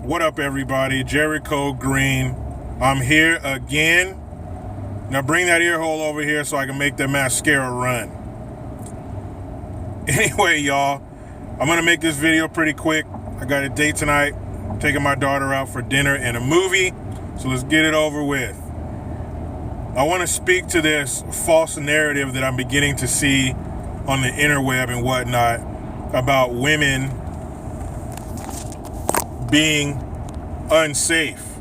What up, everybody? Jericho Green. I'm here again. Now bring that ear hole over here so I can make the mascara run. Anyway, y'all, I'm going to make this video pretty quick. I got a date tonight. I'm taking my daughter out for dinner and a movie. So let's get it over with. I want to speak to this false narrative that I'm beginning to see on the interweb and whatnot about women being unsafe,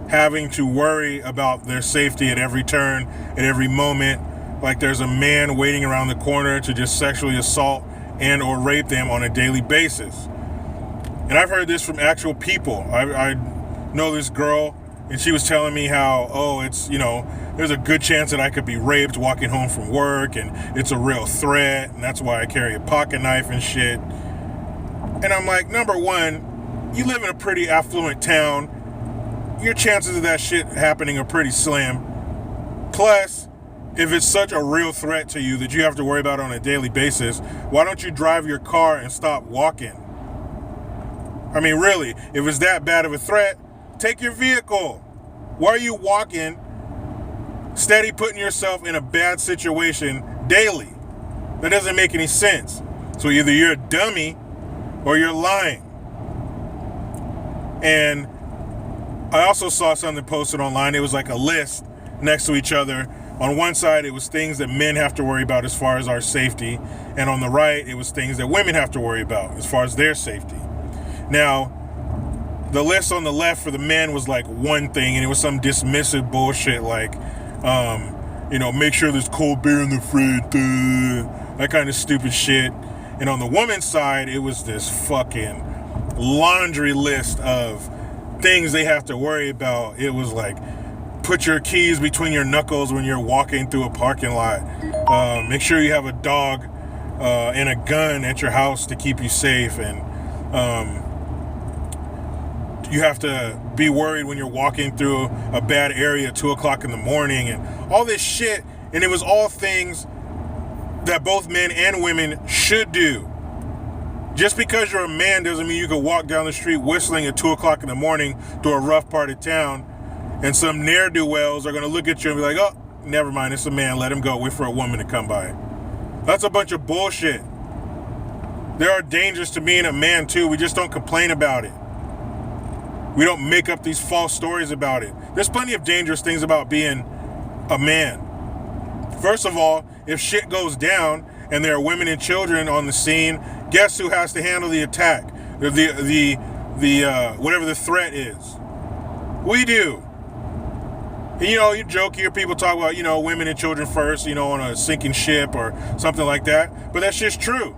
having to worry about their safety at every turn, at every moment, like there's a man waiting around the corner to just sexually assault and or rape them on a daily basis. And I've heard this from actual people. I know this girl, and she was telling me how, there's a good chance that I could be raped walking home from work, and it's a real threat, and that's why I carry a pocket knife and shit. And I'm like, number one, you live in a pretty affluent town. Your chances of that shit happening are pretty slim. Plus, if it's such a real threat to you that you have to worry about on a daily basis, why don't you drive your car and stop walking? I mean, really, if it's that bad of a threat, take your vehicle. Why are you walking, steady putting yourself in a bad situation daily? That doesn't make any sense. So either you're a dummy or you're lying. And I also saw something posted online. It was like a list next to each other. On one side, it was things that men have to worry about as far as our safety. And on the right, it was things that women have to worry about as far as their safety. Now, the list on the left for the men was like one thing, and it was some dismissive bullshit like, make sure there's cold beer in the fridge, that kind of stupid shit. And on the woman's side, it was this fucking laundry list of things they have to worry about. It was like, put your keys between your knuckles when you're walking through a parking lot. Make sure you have a dog and a gun at your house to keep you safe. And you have to be worried when you're walking through a bad area at 2 o'clock in the morning and all this shit. And it was all things that both men and women should do. Just because you're a man doesn't mean you can walk down the street whistling at 2 o'clock in the morning to a rough part of town, and some ne'er-do-wells are going to look at you and be like, oh, never mind, it's a man, let him go, wait for a woman to come by. That's a bunch of bullshit. There are dangers to being a man too, we just don't complain about it. We don't make up these false stories about it. There's plenty of dangerous things about being a man. First of all, if shit goes down and there are women and children on the scene, guess who has to handle the attack? The whatever the threat is. We do. And, you joke, you hear people talk about, women and children first, on a sinking ship or something like that. But that's just true.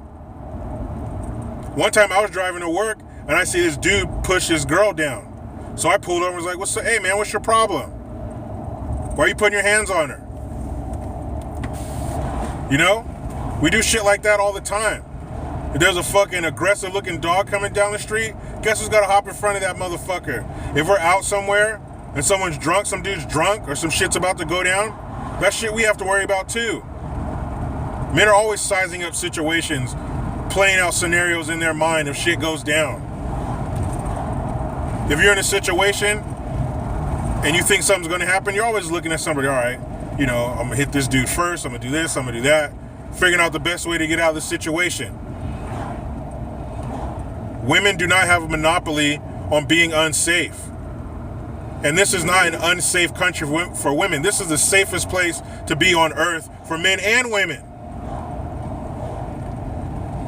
One time I was driving to work and I see this dude push his girl down. So I pulled over and was like, hey man, what's your problem? Why are you putting your hands on her? We do shit like that all the time. If there's a fucking aggressive looking dog coming down the street, guess who's gotta hop in front of that motherfucker? If we're out somewhere and someone's drunk, some dude's drunk, or some shit's about to go down, that shit we have to worry about too. Men are always sizing up situations, playing out scenarios in their mind if shit goes down. If you're in a situation and you think something's gonna happen, you're always looking at somebody, all right, I'm gonna hit this dude first, I'm gonna do this, I'm gonna do that, figuring out the best way to get out of the situation. Women do not have a monopoly on being unsafe. And this is not an unsafe country for women. This is the safest place to be on earth for men and women.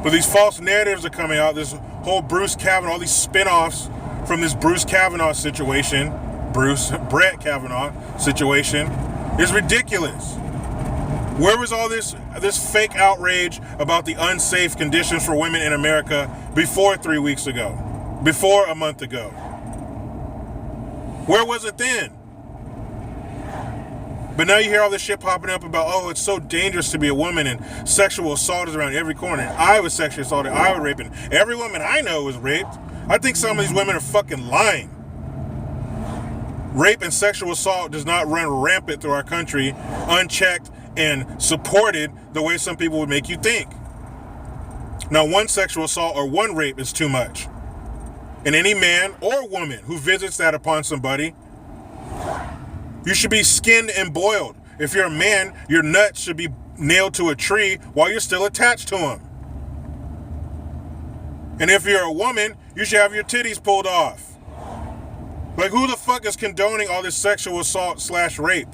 But these false narratives are coming out, this whole Bruce Kavanaugh, all these spin-offs from this Brett Kavanaugh situation is ridiculous. Where was all this fake outrage about the unsafe conditions for women in America before 3 weeks ago? Before a month ago? Where was it then? But now you hear all this shit popping up about, it's so dangerous to be a woman and sexual assault is around every corner. And I was sexually assaulted, I was raped, and every woman I know was raped. I think some of these women are fucking lying. Rape and sexual assault does not run rampant through our country unchecked and supported the way some people would make you think. Now, one sexual assault or one rape is too much. And any man or woman who visits that upon somebody, you should be skinned and boiled. If you're a man, your nuts should be nailed to a tree while you're still attached to him. And if you're a woman, you should have your titties pulled off. Like, who the fuck is condoning all this sexual assault / rape?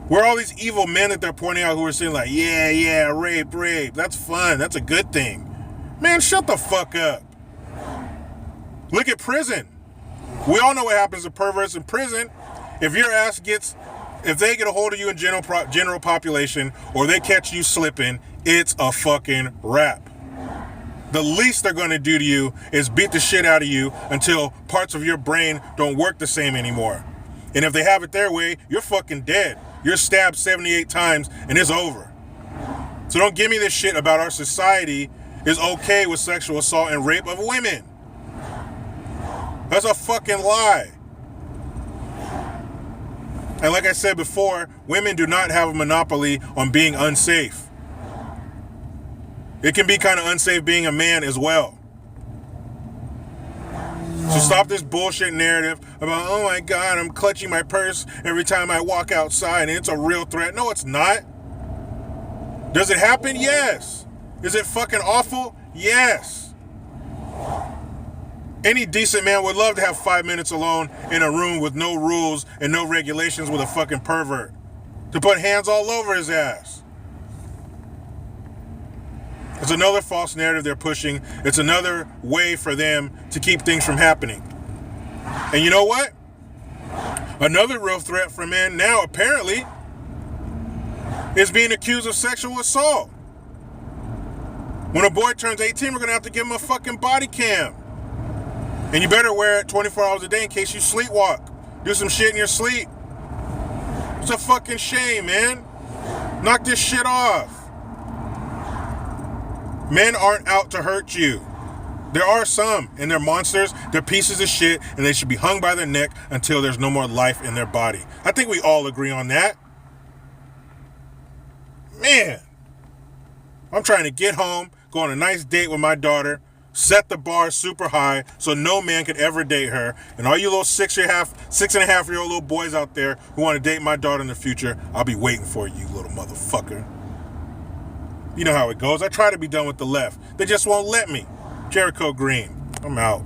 Where are all these evil men that they're pointing out who are saying like, yeah, rape. That's fun. That's a good thing. Man, shut the fuck up. Look at prison. We all know what happens to perverts in prison. If they get a hold of you in general population, or they catch you slipping, it's a fucking wrap. The least they're going to do to you is beat the shit out of you until parts of your brain don't work the same anymore. And if they have it their way, you're fucking dead. You're stabbed 78 times and it's over. So don't give me this shit about our society is okay with sexual assault and rape of women. That's a fucking lie. And like I said before, women do not have a monopoly on being unsafe. It can be kind of unsafe being a man as well. So stop this bullshit narrative about, oh my God, I'm clutching my purse every time I walk outside and it's a real threat. No, it's not. Does it happen? Yes. Is it fucking awful? Yes. Any decent man would love to have 5 minutes alone in a room with no rules and no regulations with a fucking pervert. To put hands all over his ass. It's another false narrative they're pushing. It's another way for them to keep things from happening. And you know what? Another real threat for men now, apparently, is being accused of sexual assault. When a boy turns 18, we're going to have to give him a fucking body cam. And you better wear it 24 hours a day in case you sleepwalk. Do some shit in your sleep. It's a fucking shame, man. Knock this shit off. Men aren't out to hurt you. There are some, and they're monsters, they're pieces of shit, and they should be hung by their neck until there's no more life in their body. I think we all agree on that. Man, I'm trying to get home, go on a nice date with my daughter, set the bar super high so no man could ever date her. And all you little 6.5-year-old little boys out there who want to date my daughter in the future, I'll be waiting for you, little motherfucker. You know how it goes. I try to be done with the left. They just won't let me. Jericho Green. I'm out.